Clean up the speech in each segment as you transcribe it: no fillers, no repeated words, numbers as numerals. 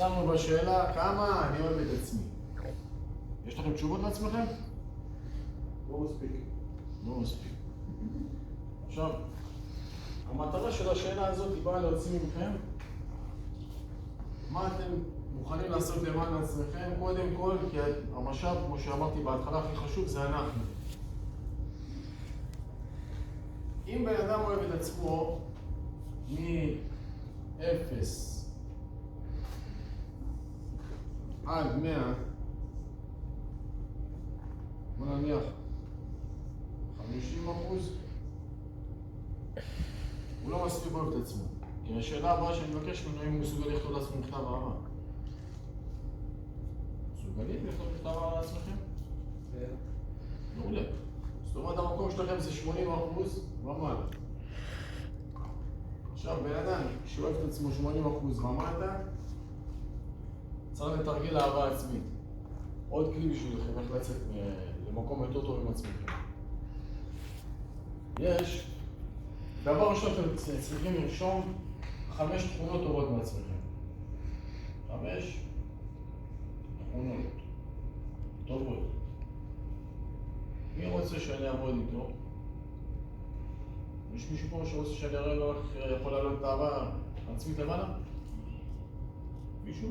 שמנו בשאלה כמה אני אוהב את עצמי. יש לכם תשובות לעצמכם? לא מספיק. לא מספיק. עכשיו, המטרה של השאלה הזאת היא באה להוציא מכם מה אתם מוכנים לעשות למען עצמכם, קודם כל, כי המשאב, כמו שאמרתי בהתחלה, הכי חשוב זה אנחנו. אם בן אדם אוהב את עצמו מ-0 עד 100, בוא נניח 50%, הוא לא מספיק אוהב את עצמו. כי השאלה הבאה שאני מבקש ממנו, אם הוא מסוגל לכתוב לעצמו מכתב אהבה. מסוגלים לכתוב מכתב אהבה לעצמכם? כן. מעולה. זאת אומרת, המקום שלכם זה 80% ומעלה. עכשיו, בן אדם שאוהב את עצמו 80% ומטה, צריך לתרגיל אהבה עצמית. עוד כלי בשבילכם איך לצאת למקום יותר טוב עם עצמכם. יש דבר ראשון, אתם צריכים לרשום 5 תכונות טובות מעצמכם. 5 תכונות טובות. מי רוצה שאני אעבוד איתו? יש מישהו פה שרוצה שאני אראה לו איך יכול לעלות את האהבה עצמית למעלה? מישהו?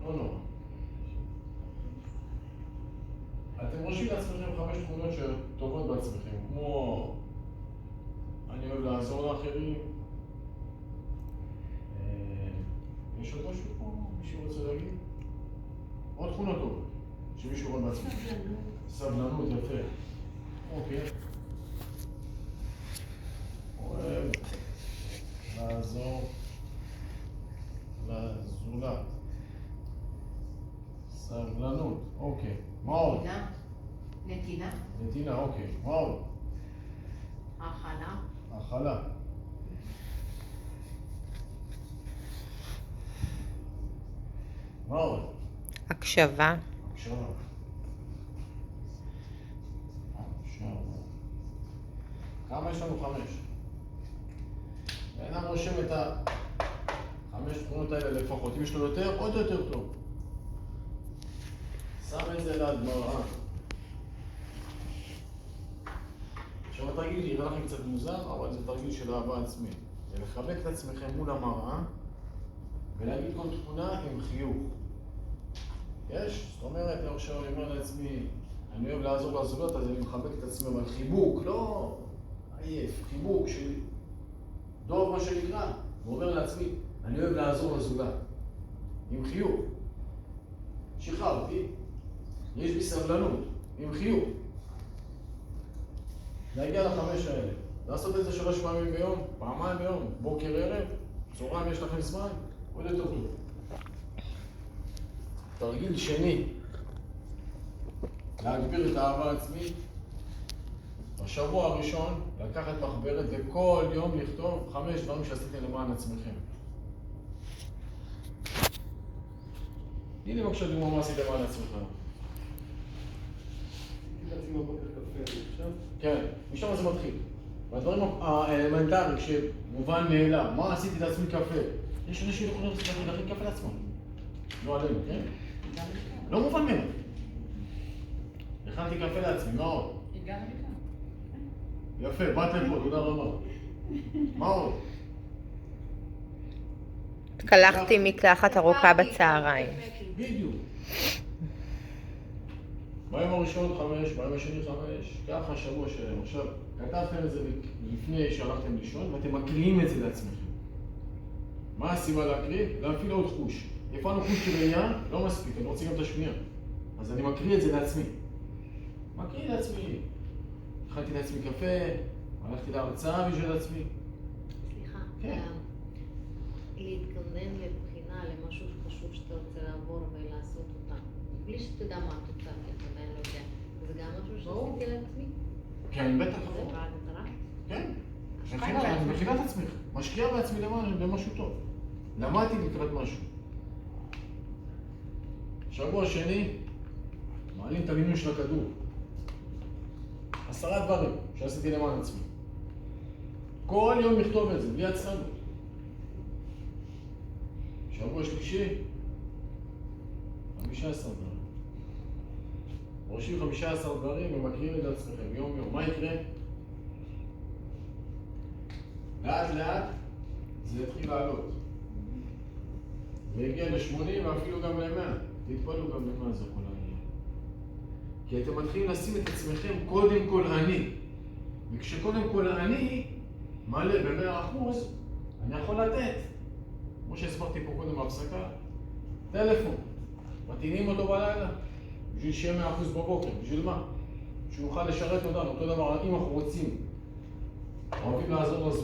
לא נורא. אתם רושמים לעצמכם 5 תכונות שטובות בעצמכם, כמו אני אוהב לעזור לאחרים. יש עוד משהו פה? מישהו רוצה להגיד? עוד תכונות טובות שמישהו רואה בעצמכם. סבלנות, יפה. אוקיי. אוהב לעזור לזולת. סבלנות, אוקיי. מה עוד? נתינה. נתינה, אוקיי. מה עוד? הכלה. הכלה. מה עוד? הקשבה. הקשבה. כמה יש לנו? 5. ואינם רושם את 5 תכונות האלה לפחות. אם יש לו יותר, עוד יותר טוב. שם את זה ליד מראה. עכשיו התרגיל יראה לכם קצת מוזר, אבל זה תרגיל של אהבה עצמית. זה לחבק את עצמכם מול המראה ולהגיד כל תכונה עם חיוך. יש? זאת אומרת, עכשיו אני אומר לעצמי, אני אוהב לעזור לזולת, אז אני מחבק את עצמי, אבל חיבוק, לא עייף, חיבוק של דוב מה שנקרא. הוא אומר לעצמי, אני אוהב לעזור לזולת, עם חיוך. שחררתי, יש בי סבלנות, עם חיוך. להגיע ל5 האלה. לעשות את זה 3 פעמים ביום, פעמיים ביום, בוקר ערב, צהריים יש לכם זמן, עוד יותר טוב. תרגיל שני, להגביר את האהבה העצמית. בשבוע הראשון, לקחת מחברת וכל יום לכתוב 5 דברים שעשיתם למען עצמכם. הנה בבקשה דוגמה מה עשיתם למען עצמכם. עשיתי לעצמי בבוקר קפה, עכשיו? כן, משם זה מתחיל. והדברים האלמנטריים שמובן מאליו, מה עשיתי לעצמי קפה? יש אנשים יכולים להכין קפה לעצמם. לא עלינו, כן? לא מובן ממנו. הכנתי קפה לעצמי, מה עוד? הגענו לכאן. יפה, באתם פה, תודה רבה. מה עוד? התקלחתי מקלחת ארוכה בצהריים. בדיוק. ביום הראשון 5, ביום השני 5, ככה שבוע שלם. עכשיו, כתבתם את זה לפני שהלכתם לישון ואתם מקריאים את זה לעצמכם. מה הסיבה להקריא? להפעיל עוד חוש. הפעלנו חוש של ראייה, לא מספיק, אני רוצה גם את השמיעה. אז אני מקריא את זה לעצמי. מקריא לעצמי. הכנתי לעצמי קפה, הלכתי להרצאה בשביל עצמי. סליחה, כן. להתכונן לבחינה, למשהו חשוב שאתה רוצה לעבור ולעשות אותה. בלי שתדע מה התוצאה, כי אתה עדיין לא יודע. זה גם משהו שעשיתי לעצמי? כן, בטח. זה בעד מטרה? כן. אני מכינה את עצמך. משקיע בעצמי למשהו טוב. למדתי לקראת משהו. שבוע שני, מעלים את המינון של הכדור. 10 דברים שעשיתי למען עצמי. כל יום לכתוב את זה, בלי הצטנות. שבוע שלישי, 15 דברים. ראשים 15 דברים ומכירים את עצמכם יום יום. מה יקרה? לאט לאט זה יתחיל לעלות. והגיע ל-80 ואפילו גם ל-100. תתפלו גם ל-100 זה כל העניין. כי אתם מתחילים לשים את עצמכם קודם כל אני. וכשקודם כל אני מלא ב-100%, אני יכול לתת. כמו שהסברתי פה קודם בהפסקה, טלפון. מטעינים אותו בלילה. בשביל שיהיה 100% בבוקר. בשביל מה? שהוא יוכל לשרת אותנו. אותו דבר, אם אנחנו רוצים, אוהבים לעזור לזמן.